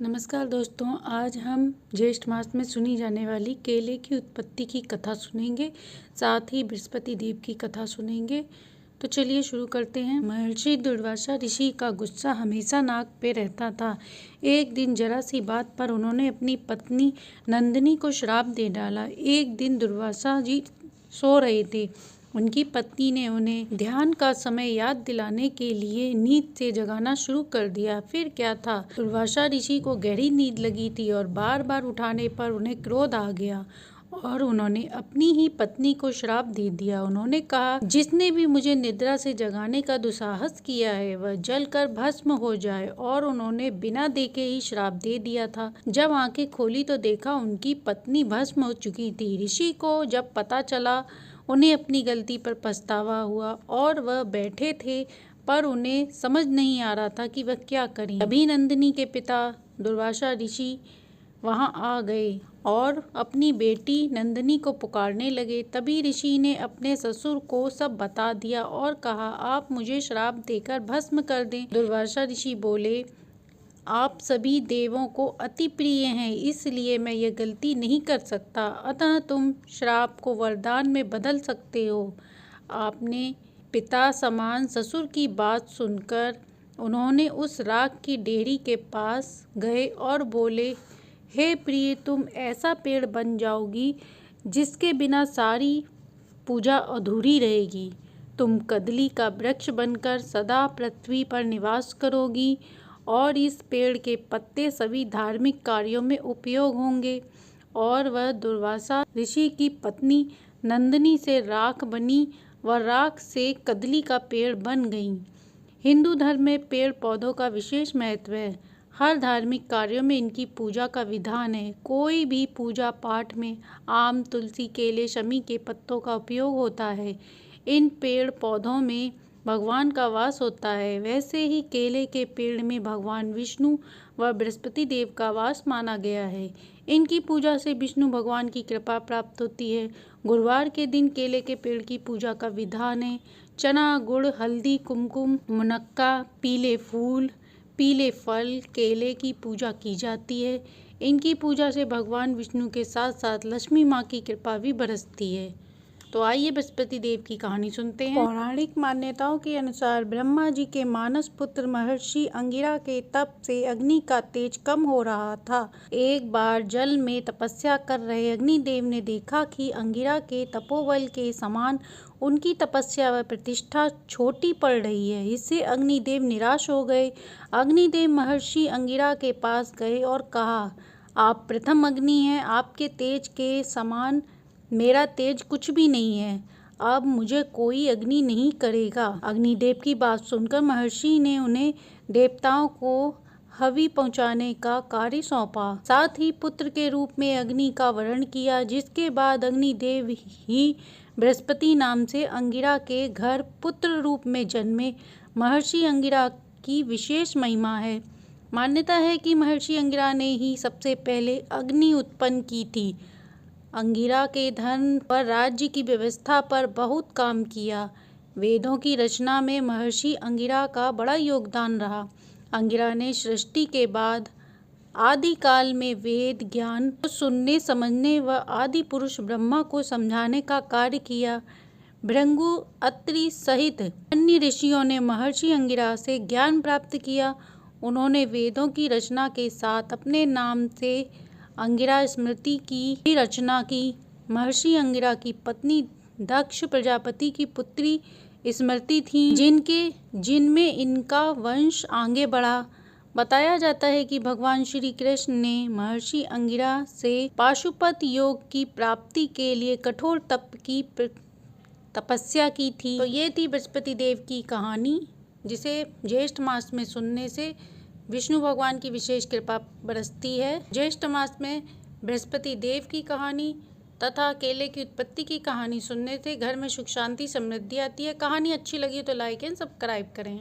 नमस्कार दोस्तों, आज हम ज्येष्ठ मास में सुनी जाने वाली केले की उत्पत्ति की कथा सुनेंगे। साथ ही बृहस्पति देव की कथा सुनेंगे। तो चलिए शुरू करते हैं। महर्षि दुर्वासा ऋषि का गुस्सा हमेशा नाक पे रहता था। एक दिन जरा सी बात पर उन्होंने अपनी पत्नी नंदिनी को श्राप दे डाला। एक दिन दुर्वासा जी सो रहे थे। उनकी पत्नी ने उन्हें ध्यान का समय याद दिलाने के लिए नींद से जगाना शुरू कर दिया। फिर क्या था, दुर्वासा ऋषि को गहरी नींद लगी थी और बार बार उठाने पर उन्हें क्रोध आ गया और उन्होंने अपनी ही पत्नी को श्राप दे दिया। उन्होंने कहा, जिसने भी मुझे निद्रा से जगाने का दुस्साहस किया है वह जलकर भस्म हो जाए। और उन्होंने बिना देखे ही श्राप दे दिया था। जब आंखें खोली तो देखा उनकी पत्नी भस्म हो चुकी थी। ऋषि को जब पता चला उन्हें अपनी गलती पर पछतावा हुआ और वह बैठे थे, पर उन्हें समझ नहीं आ रहा था कि वह क्या करें। तभी नंदिनी के पिता दुर्वासा ऋषि वहां आ गए और अपनी बेटी नंदिनी को पुकारने लगे। तभी ऋषि ने अपने ससुर को सब बता दिया और कहा, आप मुझे श्राप देकर भस्म कर दें। दुर्वासा ऋषि बोले, आप सभी देवों को अति प्रिय हैं, इसलिए मैं यह गलती नहीं कर सकता। अतः तुम श्राप को वरदान में बदल सकते हो। आपने पिता समान ससुर की बात सुनकर उन्होंने उस राख की डेहरी के पास गए और बोले, हे प्रिय, तुम ऐसा पेड़ बन जाओगी जिसके बिना सारी पूजा अधूरी रहेगी। तुम कदली का वृक्ष बनकर सदा पृथ्वी पर निवास करोगी और इस पेड़ के पत्ते सभी धार्मिक कार्यों में उपयोग होंगे। और वह दुर्वासा ऋषि की पत्नी नंदिनी से राख बनी व राख से कदली का पेड़ बन गई। हिंदू धर्म में पेड़ पौधों का विशेष महत्व है। हर धार्मिक कार्यों में इनकी पूजा का विधान है। कोई भी पूजा पाठ में आम, तुलसी, केले, शमी के पत्तों का उपयोग होता है। इन पेड़ पौधों में भगवान का वास होता है। वैसे ही केले के पेड़ में भगवान विष्णु व बृहस्पति देव का वास माना गया है। इनकी पूजा से विष्णु भगवान की कृपा प्राप्त होती है। गुरुवार के दिन केले के पेड़ की पूजा का विधान है। चना, गुड़, हल्दी, कुमकुम, मुनक्का, पीले फूल, पीले फल, केले की पूजा की जाती है। इनकी पूजा से भगवान विष्णु के साथ साथ लक्ष्मी माँ की कृपा भी बरसती है। तो आइए बृहस्पति देव की कहानी सुनते हैं। पौराणिक मान्यताओं के अनुसार ब्रह्मा जी के मानस पुत्र महर्षि अंगिरा के तप से अग्नि का तेज कम हो रहा था। एक बार जल में तपस्या कर रहे अग्निदेव ने देखा कि अंगिरा के तपोबल के समान उनकी तपस्या व प्रतिष्ठा छोटी पड़ रही है। इससे अग्निदेव निराश हो गए। अग्निदेव महर्षि अंगिरा के पास गए और कहा, आप प्रथम अग्नि हैं, आपके तेज के समान मेरा तेज कुछ भी नहीं है। अब मुझे कोई अग्नि नहीं करेगा। अग्निदेव की बात सुनकर महर्षि ने उन्हें देवताओं को हवि पहुंचाने का कार्य सौंपा। साथ ही पुत्र के रूप में अग्नि का वरण किया, जिसके बाद अग्निदेव ही बृहस्पति नाम से अंगिरा के घर पुत्र रूप में जन्मे। महर्षि अंगिरा की विशेष महिमा है। मान्यता है कि महर्षि अंगिरा ने ही सबसे पहले अग्नि उत्पन्न की थी। अंगिरा के धन पर राज्य की व्यवस्था पर बहुत काम किया। वेदों की रचना में महर्षि अंगिरा का बड़ा योगदान रहा। अंगिरा ने सृष्टि के बाद आदि काल में वेद ज्ञान को सुनने, समझने व आदि पुरुष ब्रह्मा को समझाने का कार्य किया। भृगु, अत्रि सहित अन्य ऋषियों ने महर्षि अंगिरा से ज्ञान प्राप्त किया। उन्होंने वेदों की रचना के साथ अपने नाम से अंगिरा स्मृति की भी रचना की। महर्षि अंगिरा की पत्नी दक्ष प्रजापति की पुत्री स्मृति थी, जिनमें इनका वंश आगे बढ़ा। बताया जाता है कि भगवान श्री कृष्ण ने महर्षि अंगिरा से पाशुपत योग की प्राप्ति के लिए कठोर तपस्या की थी। तो ये थी बृहस्पति देव की कहानी, जिसे ज्येष्ठ मास में सुनने से विष्णु भगवान की विशेष कृपा बरसती है। ज्येष्ठ मास में बृहस्पति देव की कहानी तथा केले की उत्पत्ति की कहानी सुनने से घर में सुख, शांति, समृद्धि आती है। कहानी अच्छी लगी तो लाइक एंड सब्सक्राइब करें।